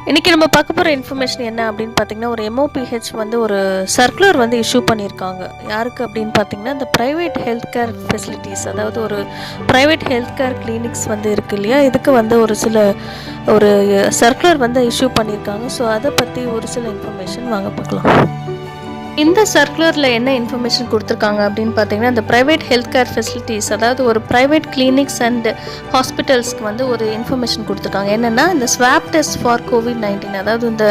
இன்றைக்கி நம்ம பார்க்க போகிற இன்ஃபர்மேஷன் என்ன அப்படின்னு பார்த்தீங்கன்னா, ஒரு MOPH வந்து ஒரு சர்க்குலர் வந்து இஷ்யூ பண்ணியிருக்காங்க. யாருக்கு அப்படின்னு பார்த்தீங்கன்னா, இந்த ப்ரைவேட் ஹெல்த் கேர் ஃபெசிலிட்டிஸ், அதாவது ஒரு ப்ரைவேட் ஹெல்த் கேர் கிளினிக்ஸ் வந்து இருக்குது இல்லையா, இதுக்கு வந்து ஒரு சர்க்குலர் வந்து இஷ்யூ பண்ணியிருக்காங்க. ஸோ அதை பற்றி ஒரு சில இன்ஃபர்மேஷன் வாங்க பார்க்கலாம். இந்த சர்க்குலரில் என்ன இன்ஃபர்மேஷன் கொடுத்துருக்காங்க அப்படின்னு பார்த்தீங்கன்னா, இந்த ப்ரைவேட் ஹெல்த் கேர் ஃபெசிலிட்டிஸ், அதாவது ஒரு ப்ரைவேட் கிளினிக்ஸ் அண்ட் ஹாஸ்பிட்டல்ஸ்க்கு வந்து ஒரு இன்ஃபர்மேஷன் கொடுத்துருக்காங்க. என்னென்னா, இந்த ஸ்வாப் டெஸ்ட் ஃபார் COVID-19, அதாவது இந்த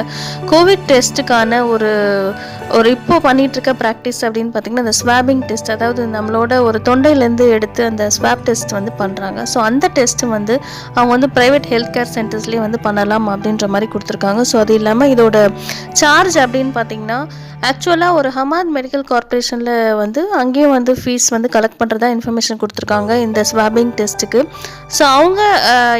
கோவிட் டெஸ்ட்டுக்கான ஒரு இப்போ பண்ணிகிட்ருக்க ப்ராக்டிஸ் அப்படின்னு பார்த்திங்கன்னா, இந்த ஸ்வாபிங் டெஸ்ட், அதாவது நம்மளோட ஒரு தொண்டையிலேருந்து எடுத்து அந்த ஸ்வாப் டெஸ்ட் வந்து பண்ணுறாங்க. ஸோ அந்த டெஸ்ட்டு வந்து அவங்க வந்து ப்ரைவேட் ஹெல்த் கேர் சென்டர்ஸ்லேயே வந்து பண்ணலாம் அப்படின்ற மாதிரி கொடுத்துருக்காங்க. ஸோ அது இல்லாமல் இதோட சார்ஜ் அப்படின்னு பார்த்திங்கன்னா, ஆக்சுவலாக ஒரு ஹமாத் மெடிக்கல் கார்பரேஷனில் வந்து அங்கேயும் வந்து ஃபீஸ் வந்து கலெக்ட் பண்ணுறதா இன்ஃபர்மேஷன் கொடுத்துருக்காங்க இந்த ஸ்வாபிங் டெஸ்ட்டுக்கு. ஸோ அவங்க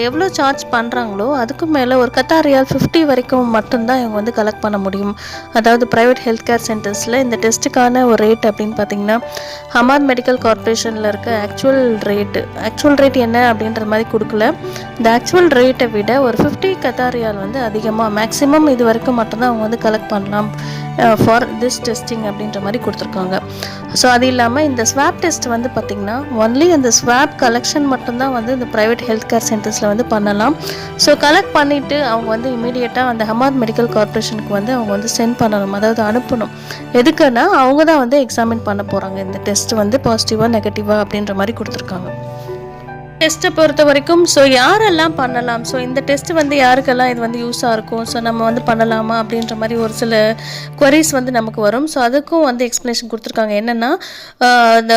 எவ்வளோ சார்ஜ் பண்ணுறாங்களோ அதுக்கு மேலே ஒரு கத்தார் ரியால் 50 வரைக்கும் மட்டும்தான் இவங்க வந்து கலெக்ட் பண்ண முடியும். அதாவது ப்ரைவேட் ஹெல்த் கேர் சென்டர்ஸில் இந்த டெஸ்ட்டுக்கான ஒரு ரேட் அப்படின்னு பார்த்திங்கன்னா, ஹமாத் மெடிக்கல் கார்பரேஷனில் இருக்க ஆக்சுவல் ரேட் என்ன அப்படின்ற மாதிரி கொடுக்கல. இந்த ஆக்சுவல் ரேட்டை விட ஒரு 50 கத்தார் ரியால் வந்து அதிகமாக, மேக்ஸிமம் இது வரைக்கும் மட்டும்தான் அவங்க வந்து கலெக்ட் பண்ணலாம் ஃபார் திஸ் டெஸ்டிங் அப்படின்ற மாதிரி கொடுத்துருக்காங்க. ஸோ அது இல்லாமல் இந்த ஸ்வாப் டெஸ்ட் வந்து பார்த்திங்கன்னா, ஒன்லி அந்த ஸ்வாப் கலெக்ஷன் மட்டும்தான் வந்து இந்த ப்ரைவேட் ஹெல்த் கேர் சென்டர்ஸில் வந்து பண்ணலாம். ஸோ கலெக்ட் பண்ணிவிட்டு அவங்க வந்து இமீடியட்டாக அந்த ஹமாத் மெடிக்கல் கார்பரேஷனுக்கு வந்து அவங்க வந்து சென்ட் பண்ணணும், அதாவது அனுப்பணும். எதுக்குன்னா அவங்க தான் வந்து எக்ஸாமின் பண்ண போகிறாங்க, இந்த டெஸ்ட் வந்து பாசிட்டிவாக நெகட்டிவாக அப்படின்ற மாதிரி கொடுத்துருக்காங்க. டெஸ்ட்டை பொறுத்த வரைக்கும் ஸோ யாரெல்லாம் பண்ணலாம், ஸோ இந்த டெஸ்ட்டு வந்து யாருக்கெல்லாம் இது வந்து யூஸாக இருக்கும், ஸோ நம்ம வந்து பண்ணலாமா அப்படின்ற மாதிரி ஒரு சில குவரிஸ் வந்து நமக்கு வரும். ஸோ அதுக்கும் வந்து எக்ஸ்ப்ளனேஷன் கொடுத்துருக்காங்க. என்னென்னா, இந்த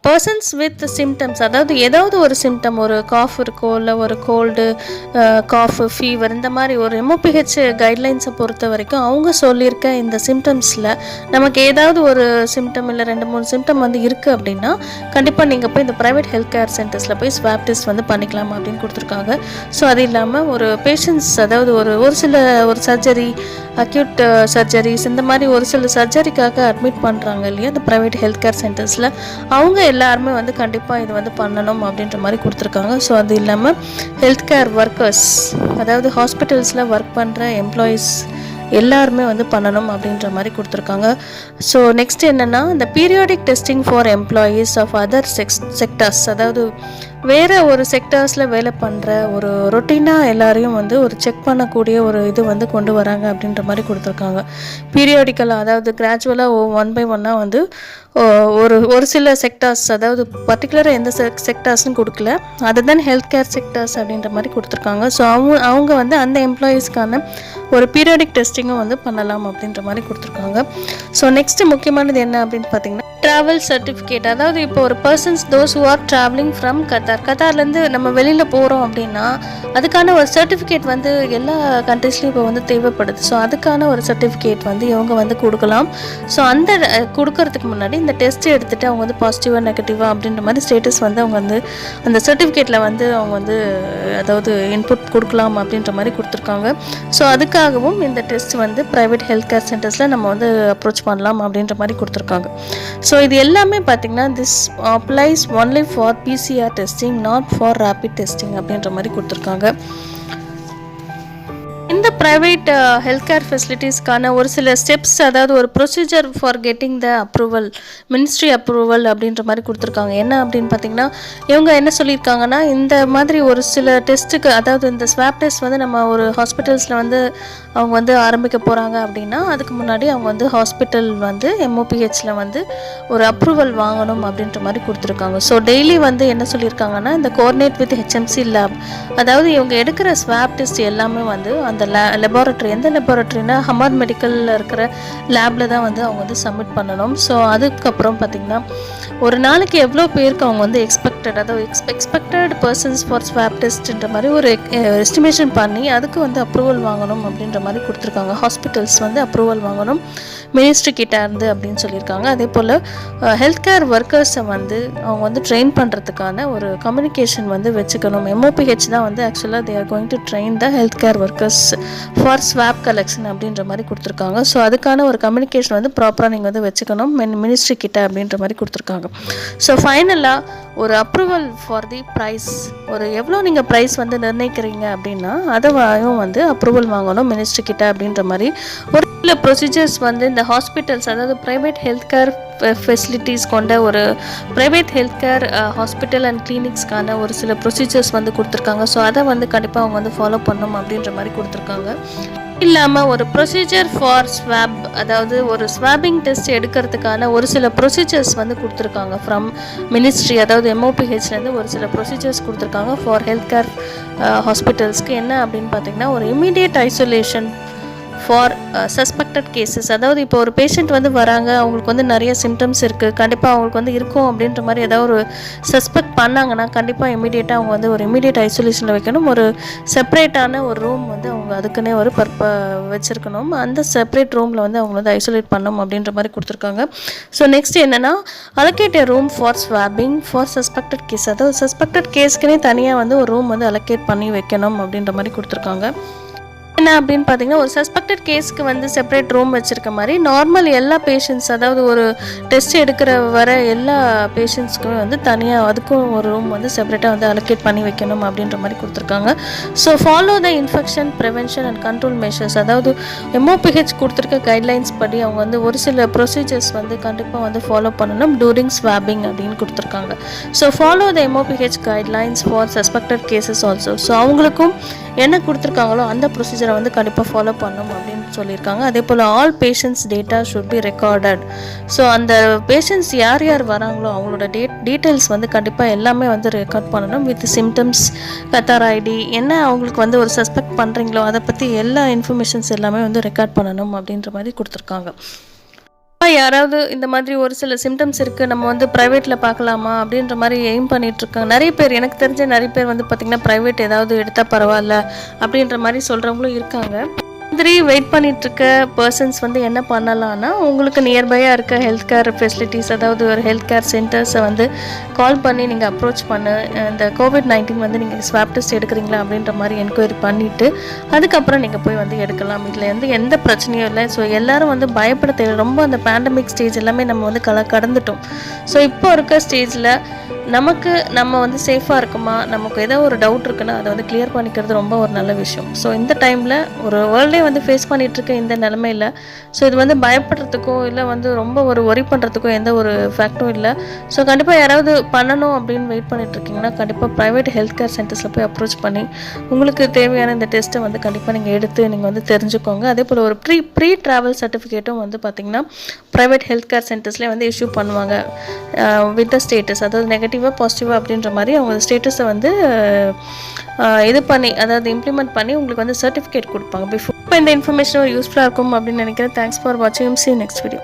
பர்சன்ஸ் வித் சிம்டம்ஸ், அதாவது ஏதாவது ஒரு சிம்டம், ஒரு காஃப் இருக்கோ இல்லை ஒரு கோல்டு, காஃப், ஃபீவர், இந்த மாதிரி ஒரு MOPH கைட்லைன்ஸை பொறுத்த வரைக்கும் அவங்க சொல்லியிருக்க இந்த சிம்டம்ஸில் நமக்கு ஏதாவது ஒரு சிம்டம் இல்லை 2-3 சிம்டம் வந்து இருக்குது அப்படின்னா கண்டிப்பாக நீங்கள் போய் இந்த ப்ரைவேட் ஹெல்த் கேர் சென்டர்ஸில் போய் ஸ்வாப் டெஸ்ட் வந்து பண்ணிக்கலாம் அப்படின்னு கொடுத்துருக்காங்க. ஸோ அது இல்லாமல் ஒரு பேஷண்ட்ஸ், அதாவது ஒரு சில சர்ஜரி, அக்யூட் சர்ஜரிஸ், இந்த மாதிரி ஒரு சில சர்ஜரிக்காக அட்மிட் பண்ணுறாங்க இல்லையா இந்த ப்ரைவேட் ஹெல்த் கேர் சென்டர்ஸில், அவங்க எல்லாருமே வந்து கண்டிப்பாக இது வந்து பண்ணணும் அப்படின்ற மாதிரி கொடுத்துருக்காங்க. ஸோ அது இல்லாமல் ஹெல்த் கேர் ஒர்க்கர்ஸ், அதாவது ஹாஸ்பிட்டல்ஸில் ஒர்க் பண்ணுற எம்ப்ளாயீஸ் எல்லாருமே வந்து பண்ணணும் அப்படின்ற மாதிரி கொடுத்துருக்காங்க. ஸோ நெக்ஸ்ட் என்னென்னா, இந்த periodic testing for employees of other sectors, அதாவது வேறு ஒரு செக்டர்ஸில் வேலை பண்ணுற ஒரு ரொட்டீனாக எல்லாரையும் வந்து ஒரு செக் பண்ணக்கூடிய ஒரு இது வந்து கொண்டு வராங்க அப்படின்ற மாதிரி கொடுத்துருக்காங்க. பீரியாடிக்கலாக, அதாவது கிராஜுவலாக 1 by 1 வந்து ஒரு சில செக்டார்ஸ், அதாவது பர்டிகுலராக எந்த செக்டார்ஸ்னு கொடுக்கல, அதுதான் ஹெல்த் கேர் செக்டார்ஸ் அப்படின்ற மாதிரி கொடுத்துருக்காங்க. ஸோ அவங்க வந்து அந்த எம்ப்ளாயீஸ்க்கான ஒரு பீரியாடிக் டெஸ்டிங்கும் வந்து பண்ணலாம் அப்படின்ற மாதிரி கொடுத்துருக்காங்க. ஸோ நெக்ஸ்ட்டு முக்கியமானது என்ன அப்படின்னு பார்த்தீங்கன்னா, ட்ராவல் சர்டிஃபிகேட், அதாவது இப்போ ஒரு persons those who are travelling from கத்தார்லேருந்து நம்ம வெளியில் போகிறோம் அப்படின்னா அதுக்கான ஒரு சர்டிஃபிகேட் வந்து எல்லா கண்ட்ரீஸ்லையும் இப்போ வந்து தேவைப்படுது. ஸோ அதுக்கான ஒரு சர்டிஃபிகேட் வந்து இவங்க வந்து கொடுக்கலாம். ஸோ அந்த கொடுக்கறதுக்கு முன்னாடி இந்த டெஸ்ட் எடுத்துகிட்டு அவங்க வந்து பாசிட்டிவாக நெகட்டிவாக அப்படின்ற மாதிரி ஸ்டேட்டஸ் வந்து அவங்க வந்து அந்த சர்டிஃபிகேட்டில் வந்து அவங்க வந்து அதாவது இன்புட் கொடுக்கலாம் அப்படின்ற மாதிரி கொடுத்துருக்காங்க. ஸோ அதுக்காகவும் இந்த டெஸ்ட் வந்து ப்ரைவேட் ஹெல்த் கேர் சென்டர்ஸில் நம்ம வந்து அப்ரோச் பண்ணலாம் அப்படின்ற மாதிரி கொடுத்துருக்காங்க. ஸோ இது எல்லாமே பார்த்திங்கன்னா, this applies only for PCR testing, not for rapid testing அப்படின்ற மாதிரி கொடுத்துருக்காங்க. இந்த ப்ரைவேட் ஹெல்த் கேர் ஃபெசிலிட்டிஸ்க்கான ஒரு சில ஸ்டெப்ஸ், அதாவது ஒரு procedure for getting the approval, ministry approval அப்படின்ற மாதிரி கொடுத்துருக்காங்க. என்ன அப்படின்னு பார்த்தீங்கன்னா, இவங்க என்ன சொல்லியிருக்காங்கன்னா, இந்த மாதிரி ஒரு சில டெஸ்ட்டுக்கு, அதாவது இந்த ஸ்வாப் டெஸ்ட் வந்து நம்ம ஒரு ஹாஸ்பிட்டல்ஸில் வந்து அவங்க வந்து ஆரம்பிக்க போகிறாங்க அப்படின்னா அதுக்கு முன்னாடி அவங்க வந்து ஹாஸ்பிட்டல் வந்து MOPHல வந்து ஒரு அப்ரூவல் வாங்கணும் அப்படின்ற மாதிரி கொடுத்துருக்காங்க. ஸோ டெய்லி வந்து என்ன சொல்லியிருக்காங்கன்னா, இந்த கோஆர்டினேட் வித் HMC லேப், அதாவது இவங்க எடுக்கிற ஸ்வாப் டெஸ்ட் எல்லாமே வந்து அந்த லெபார்ட்ரி, எந்த லெபார்ட்ரினா ஹமாத் மெடிக்கலில் இருக்கிற லேபில் தான் வந்து அவங்க வந்து சப்மிட் பண்ணணும். ஸோ அதுக்கப்புறம் பார்த்திங்கன்னா, ஒரு நாளைக்கு எவ்வளோ பேருக்கு அவங்க வந்து எக்ஸ்பெக்டட் பர்சன்ஸ் ஃபார் ஸ்வாப் டெஸ்ட்ன்ற மாதிரி ஒரு எஸ்டிமேஷன் பண்ணி அதுக்கு வந்து அப்ரூவல் வாங்கணும் அப்படின்ற மாதிரி கொடுத்துருக்காங்க. ஹாஸ்பிட்டல்ஸ் வந்து அப்ரூவல் வாங்கணும் மினிஸ்ட்ரி கிட்ட இருந்து அப்படின்னு சொல்லியிருக்காங்க. அதே போல் ஹெல்த் கேர் ஒர்க்கர்ஸை வந்து அவங்க வந்து ட்ரெயின் பண்ணுறதுக்கான ஒரு கம்யூனிகேஷன் வந்து வச்சுக்கணும். MOPH தான் வந்து ஆக்சுவலாக they are going to train the health care workers for swab collection அப்படின்ற மாதிரி கொடுத்துருக்காங்க. ஸோ அதுக்கான ஒரு கம்யூனிகேஷன் வந்து ப்ராப்பராக நீங்கள் வந்து வச்சுக்கணும் மினிஸ்ட்ரி கிட்ட அப்படின்ற மாதிரி கொடுத்துருக்காங்க. ஸோ ஃபைனலாக ஒரு அப்ரூவல் ஃபார் தி ப்ரைஸ், ஒரு எவ்வளோ நீங்கள் ப்ரைஸ் வந்து நிர்ணயிக்கிறீங்க அப்படின்னா அதையும் வந்து அப்ரூவல் வாங்கணும் மினிஸ்ட்ரி கிட்ட அப்படின்ற மாதிரி ஒரு சில ப்ரொசீஜர்ஸ் வந்து இந்த ஹாஸ்பிட்டல்ஸ், அதாவது ப்ரைவேட் ஹெல்த் கேர் ஃபெசிலிட்டிஸ் கொண்ட ஒரு private health care hospital and கிளினிக்ஸ்க்கான ஒரு சில ப்ரொசீஜர்ஸ் வந்து கொடுத்துருக்காங்க. ஸோ அதை வந்து கண்டிப்பாக அவங்க வந்து ஃபாலோ பண்ணணும் அப்படின்ற மாதிரி கொடுத்துருக்காங்க. இல்லாமல் ஒரு ப்ரொசீஜர் ஃபார் ஸ்வாப், அதாவது ஒரு ஸ்வாபிங் டெஸ்ட் எடுக்கிறதுக்கான ஒரு சில ப்ரொசீஜர்ஸ் வந்து கொடுத்துருக்காங்க ஃப்ரம் மினிஸ்ட்ரி, அதாவது MOPHலேருந்து ஒரு சில ப்ரொசீஜர்ஸ் கொடுத்துருக்காங்க ஃபார் ஹெல்த் கேர் ஹாஸ்பிட்டல்ஸ்க்கு. என்ன அப்படின்னு பார்த்தீங்கன்னா, ஒரு immediate isolation for suspected cases, அதாவது இப்போ ஒரு பேஷண்ட் வந்து வராங்க, அவங்களுக்கு வந்து நிறைய சிம்டம்ஸ் இருக்குது, கண்டிப்பாக அவங்களுக்கு வந்து இருக்கும் அப்படின்ற மாதிரி ஏதாவது ஒரு சஸ்பெக்ட் பண்ணாங்கன்னா கண்டிப்பாக இமீடியட்டாக அவங்க வந்து ஒரு இமீடியட் ஐசோலேஷனில் வைக்கணும். ஒரு செப்பரேட்டான ஒரு ரூம் வந்து அவங்க அதுக்குன்னே ஒரு வச்சுருக்கணும். அந்த செப்பரேட் ரூமில் வந்து அவங்க வந்து ஐசோலேட் பண்ணணும் அப்படின்ற மாதிரி கொடுத்துருக்காங்க. ஸோ நெக்ஸ்ட் என்னென்னா, allocate a room for swabbing for suspected case, அதாவது சஸ்பெக்டட் கேஸ்க்குனே தனியாக வந்து ஒரு ரூம் வந்து அலோகேட் பண்ணி வைக்கணும் அப்படின்ற மாதிரி கொடுத்துருக்காங்க. என்ன அப்படின்னு பார்த்தீங்கன்னா, ஒரு சஸ்பெக்டட் கேஸ்க்கு வந்து செப்பரேட் ரூம் வச்சுருக்க மாதிரி நார்மல் எல்லா பேஷண்ட்ஸ், அதாவது ஒரு டெஸ்ட் எடுக்கிற வர எல்லா பேஷண்ட்ஸ்க்குமே வந்து தனியாக அதுக்கும் ஒரு ரூம் வந்து செப்பரேட்டாக வந்து அலோகேட் பண்ணி வைக்கணும் அப்படின்ற மாதிரி கொடுத்துருக்காங்க. So follow the infection prevention and control measures, அதாவது MOPH கொடுத்துருக்க கைட்லைன்ஸ் படி அவங்க வந்து ஒரு சில ப்ரொசீஜர்ஸ் வந்து கண்டிப்பாக வந்து ஃபாலோ பண்ணணும் டூரிங் ஸ்வாபிங் அப்படின்னு கொடுத்துருக்காங்க. So follow the MOPH guidelines for suspected cases also. So அவங்களுக்கும் என்ன கொடுத்துருக்காங்களோ அந்த ப்ரொசீஜரை வந்து கண்டிப்பாக ஃபாலோ பண்ணணும் அப்படின்னு சொல்லியிருக்காங்க. அதே போல் all patients data should be recorded. So அந்த பேஷண்ட்ஸ் யார் யார் வராங்களோ அவங்களோட டீட்டெயில்ஸ் வந்து கண்டிப்பாக எல்லாமே வந்து ரெக்கார்ட் பண்ணணும் வித் சிம்டம்ஸ், கத்தார் ஐடி, என்ன அவங்களுக்கு வந்து ஒரு சஸ்பெக்ட் பண்ணுறீங்களோ அதை பற்றி எல்லா இன்ஃபர்மேஷன்ஸ் எல்லாமே வந்து ரெக்கார்ட் பண்ணணும் அப்படின்ற மாதிரி கொடுத்துருக்காங்க. யாராவது இந்த மாதிரி ஒரு சில சிம்டம்ஸ் இருக்குது, நம்ம வந்து ப்ரைவேட்டில் பார்க்கலாமா அப்படின்ற மாதிரி எய்ம் பண்ணிகிட்ருக்காங்க நிறைய பேர். எனக்கு தெரிஞ்ச நிறைய பேர் வந்து பார்த்திங்கன்னா ப்ரைவேட் ஏதாவது எடுத்தால் பரவாயில்ல அப்படின்ற மாதிரி சொல்கிறவங்களும் இருக்காங்க. மாதிரி வெயிட் பண்ணிகிட்ருக்க பர்சன்ஸ் வந்து என்ன பண்ணலான்னா, உங்களுக்கு நியர்பையாக இருக்க ஹெல்த் கேர் ஃபெசிலிட்டிஸ், அதாவது ஒரு ஹெல்த் கேர் சென்டர்ஸை வந்து கால் பண்ணி நீங்கள் அப்ரோச் பண்ண இந்த COVID-19 வந்து நீங்கள் ஸ்வாப் டெஸ்ட் எடுக்கிறீங்களா அப்படின்ற மாதிரி என்கொயரி பண்ணிவிட்டு அதுக்கப்புறம் நீங்கள் போய் வந்து எடுக்கலாம். இதில் வந்து எந்த பிரச்சனையும் இல்லை. ஸோ எல்லோரும் வந்து பயப்பட தேவை. ரொம்ப அந்த பேண்டமிக் ஸ்டேஜ் எல்லாமே நம்ம வந்து கடந்துட்டோம். ஸோ இப்போ இருக்க ஸ்டேஜில் நம்ம வந்து சேஃபாக இருக்குமா, நமக்கு ஏதோ ஒரு டவுட் இருக்குன்னா அதை வந்து கிளியர் பண்ணிக்கிறது ரொம்ப ஒரு நல்ல விஷயம். ஸோ இந்த டைமில் ஒரு வேர்ல்டே வந்து ஃபேஸ் பண்ணிகிட்ருக்க இந்த நிலமையில் ஸோ இது வந்து பயப்படுறதுக்கோ இல்லை வந்து ரொம்ப ஒரு ஒரி பண்ணுறதுக்கோ எந்த ஒரு ஃபேக்டும் இல்லை. ஸோ கண்டிப்பாக யாராவது பண்ணணும் அப்படின்னு வெயிட் பண்ணிகிட்ருக்கீங்கன்னா கண்டிப்பாக ப்ரைவேட் ஹெல்த் கேர் சென்டர்ஸில் போய் அப்ரோச் பண்ணி உங்களுக்கு தேவையான இந்த டெஸ்ட்டை வந்து கண்டிப்பாக நீங்கள் எடுத்து நீங்கள் வந்து தெரிஞ்சுக்கோங்க. அதே போல் ஒரு ப்ரீ ட்ராவல் சர்டிஃபிகேட்டும் வந்து பார்த்திங்கன்னா ப்ரைவேட் ஹெல்த் கேர் சென்டர்ஸ்லேயே வந்து இஷ்யூ பண்ணுவாங்க வித் த ஸ்டேட்டஸ், அதாவது நெகட்டிவாக பாசிட்டிவாக அப்படின்ற மாதிரி அவங்க ஸ்டேட்டஸை வந்து இது பண்ணி, அதாவது இம்ப்ளிமெண்ட் பண்ணி உங்களுக்கு வந்து சர்டிஃபிகேட் கொடுப்பாங்க பிஃபோர். இப்போ இந்த இன்ஃபர்மேஷன் யூஸ்ஃபுல்லாக இருக்கும் அப்படின்னு நினைக்கிறேன். தேங்க்ஸ் ஃபார் வாட்சிங். See you next video.